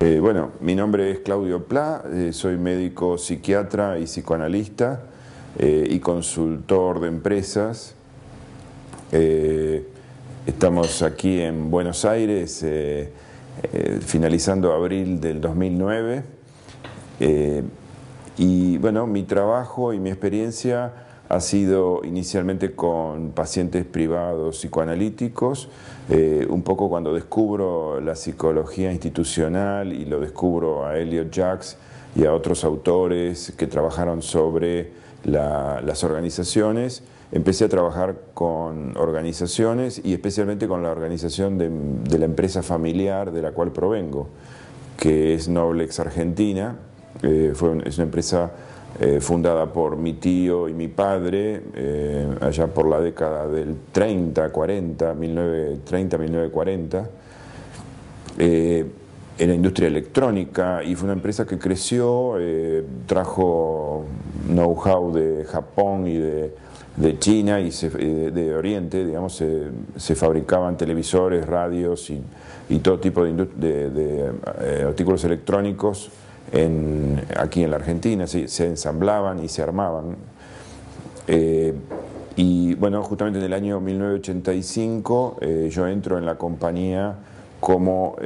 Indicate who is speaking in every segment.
Speaker 1: Bueno, mi nombre es Claudio Pla, soy médico psiquiatra y psicoanalista y consultor de empresas. Estamos aquí en Buenos Aires, finalizando abril del 2009. Y bueno, mi trabajo y mi experiencia ha sido inicialmente con pacientes privados psicoanalíticos, un poco cuando descubro la psicología institucional y lo descubro a Elliot Jaques y a otros autores que trabajaron sobre las organizaciones. Empecé a trabajar con organizaciones y especialmente con la organización de la empresa familiar de la cual provengo, que es Noblex Argentina. Es una empresa fundada por mi tío y mi padre allá por la década del 30, 40, 1930-1940, en la industria electrónica, y fue una empresa que creció, trajo know-how de Japón y de China y de Oriente, digamos. Se fabricaban televisores, radios y todo tipo de artículos electrónicos aquí en la Argentina. Se ensamblaban y se armaban. Y bueno, justamente en el año 1985 yo entro en la compañía como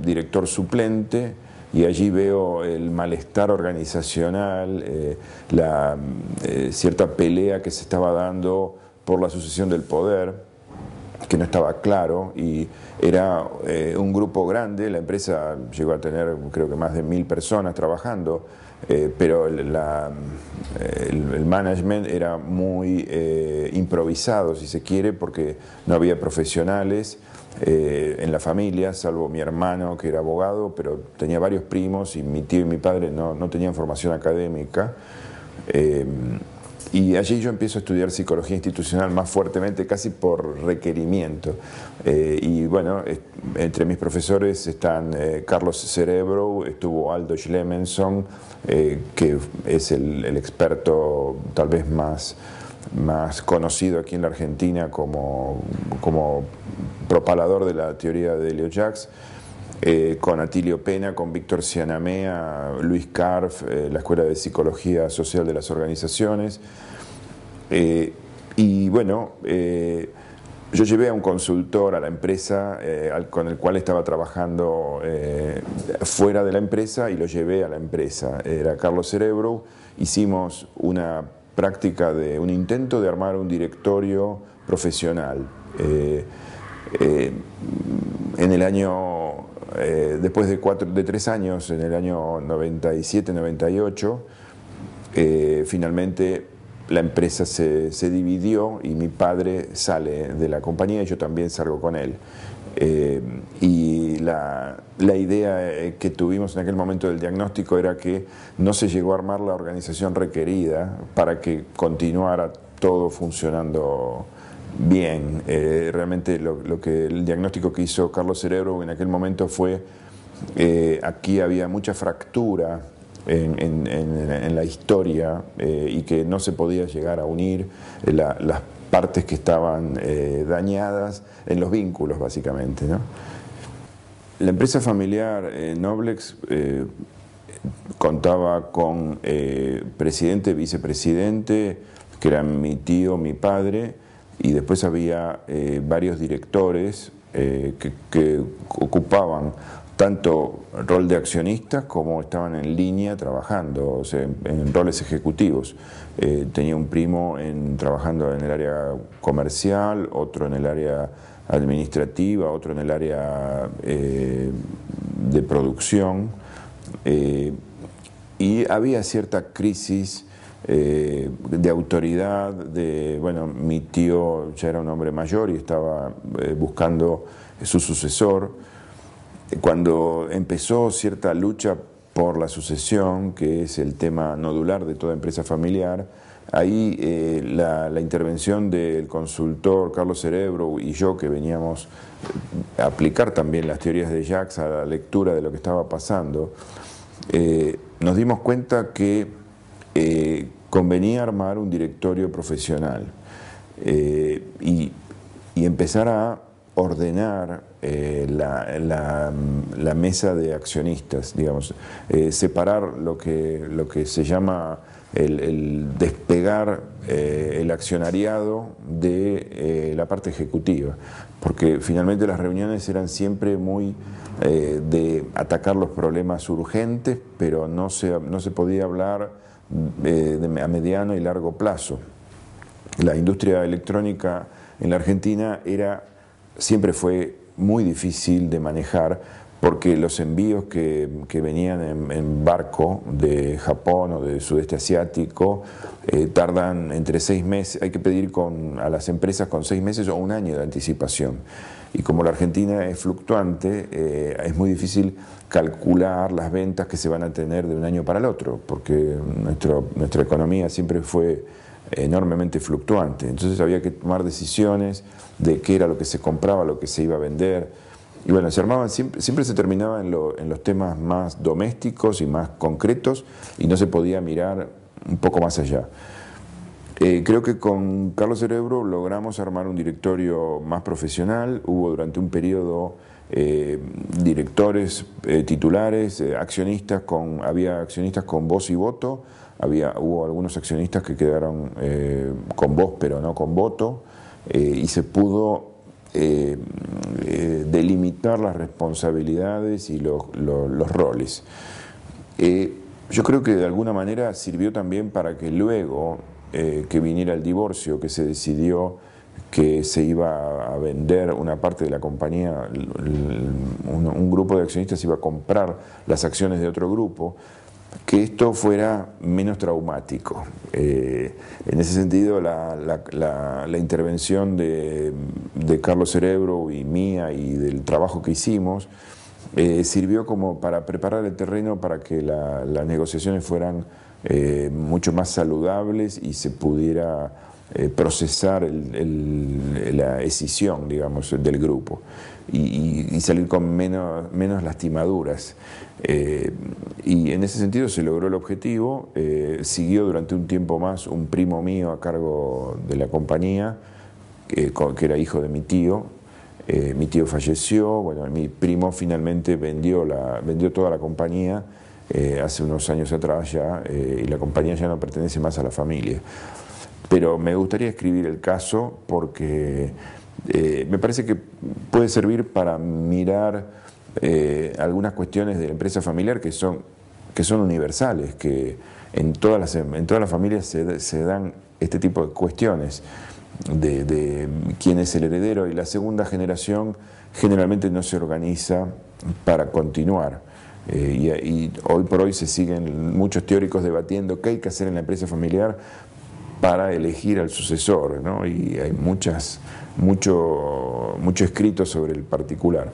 Speaker 1: director suplente, y allí veo el malestar organizacional, cierta pelea que se estaba dando por la sucesión del poder, que no estaba claro, y era un grupo grande. La empresa llegó a tener, creo que, más de 1000 personas trabajando, pero el management era muy improvisado, si se quiere, porque no había profesionales en la familia, salvo mi hermano, que era abogado, pero tenía varios primos, y mi tío y mi padre no tenían formación académica. Y allí yo empiezo a estudiar psicología institucional más fuertemente, casi por requerimiento. Y bueno, entre mis profesores están Carlos Cerebro, estuvo Aldo Schlemenson, que es el experto tal vez más conocido aquí en la Argentina como propalador de la teoría de Elliot Jaques, con Atilio Pena, con Víctor Cianamea, Luis Karff, la Escuela de Psicología Social de las Organizaciones. Y bueno, yo llevé a un consultor a la empresa con el cual estaba trabajando fuera de la empresa, y lo llevé a la empresa. Era Carlos Cerebro. Hicimos una práctica un intento de armar un directorio profesional. En el año, después de 3 años, en el año 97-98, finalmente la empresa se dividió y mi padre sale de la compañía y yo también salgo con él. Y la idea que tuvimos en aquel momento del diagnóstico era que no se llegó a armar la organización requerida para que continuara todo funcionando bien. Realmente el diagnóstico que hizo Carlos Cerebro en aquel momento fue aquí había mucha fractura en la historia, y que no se podía llegar a unir las partes que estaban dañadas en los vínculos, básicamente, ¿no? La empresa familiar Noblex contaba con presidente, vicepresidente, que eran mi tío, mi padre, y después había varios directores que ocupaban tanto rol de accionistas como estaban en línea trabajando, o sea, en roles ejecutivos. Tenía un primo trabajando en el área comercial, otro en el área administrativa, otro en el área de producción, y había cierta crisis de autoridad. Bueno, mi tío ya era un hombre mayor y estaba buscando su sucesor. Cuando empezó cierta lucha por la sucesión, que es el tema nodular de toda empresa familiar, ahí la intervención del consultor Carlos Cerebro y yo, que veníamos a aplicar también las teorías de Jaques a la lectura de lo que estaba pasando, nos dimos cuenta que convenía armar un directorio profesional y empezar a ordenar la mesa de accionistas, digamos, separar lo que se llama el despegar el accionariado de la parte ejecutiva, porque finalmente las reuniones eran siempre muy de atacar los problemas urgentes, pero no se podía hablar a mediano y largo plazo. La industria electrónica en la Argentina siempre fue muy difícil de manejar, porque los envíos que venían en barco de Japón o del sudeste asiático tardan entre 6 meses, hay que pedir a las empresas con 6 meses o un año de anticipación. Y como la Argentina es fluctuante, es muy difícil calcular las ventas que se van a tener de un año para el otro, porque nuestra economía siempre fue enormemente fluctuante. Entonces había que tomar decisiones de qué era lo que se compraba, lo que se iba a vender. Y bueno, siempre se terminaba en los temas más domésticos y más concretos, y no se podía mirar un poco más allá. Creo que con Carlos Cerebro logramos armar un directorio más profesional. Hubo durante un periodo directores titulares, había accionistas con voz y voto, hubo algunos accionistas que quedaron con voz pero no con voto, y se pudo delimitar las responsabilidades y los roles. Yo creo que de alguna manera sirvió también para que luego que viniera el divorcio, que se decidió que se iba a vender una parte de la compañía, un grupo de accionistas iba a comprar las acciones de otro grupo, que esto fuera menos traumático. En ese sentido, la intervención de Carlos Cerebro y mía y del trabajo que hicimos sirvió como para preparar el terreno para que las negociaciones fueran mucho más saludables y se pudiera procesar la escisión, digamos, del grupo y salir con menos lastimaduras. Y en ese sentido se logró el objetivo. Siguió durante un tiempo más un primo mío a cargo de la compañía, que era hijo de mi tío. Mi tío falleció, bueno, mi primo finalmente vendió toda la compañía hace unos años atrás ya, y la compañía ya no pertenece más a la familia. Pero me gustaría escribir el caso porque me parece que puede servir para mirar algunas cuestiones de la empresa familiar que son universales, que en todas las familias se dan este tipo de cuestiones de quién es el heredero, y la segunda generación generalmente no se organiza para continuar. Y hoy por hoy se siguen muchos teóricos debatiendo qué hay que hacer en la empresa familiar para elegir al sucesor, ¿no? Y hay mucho escrito sobre el particular.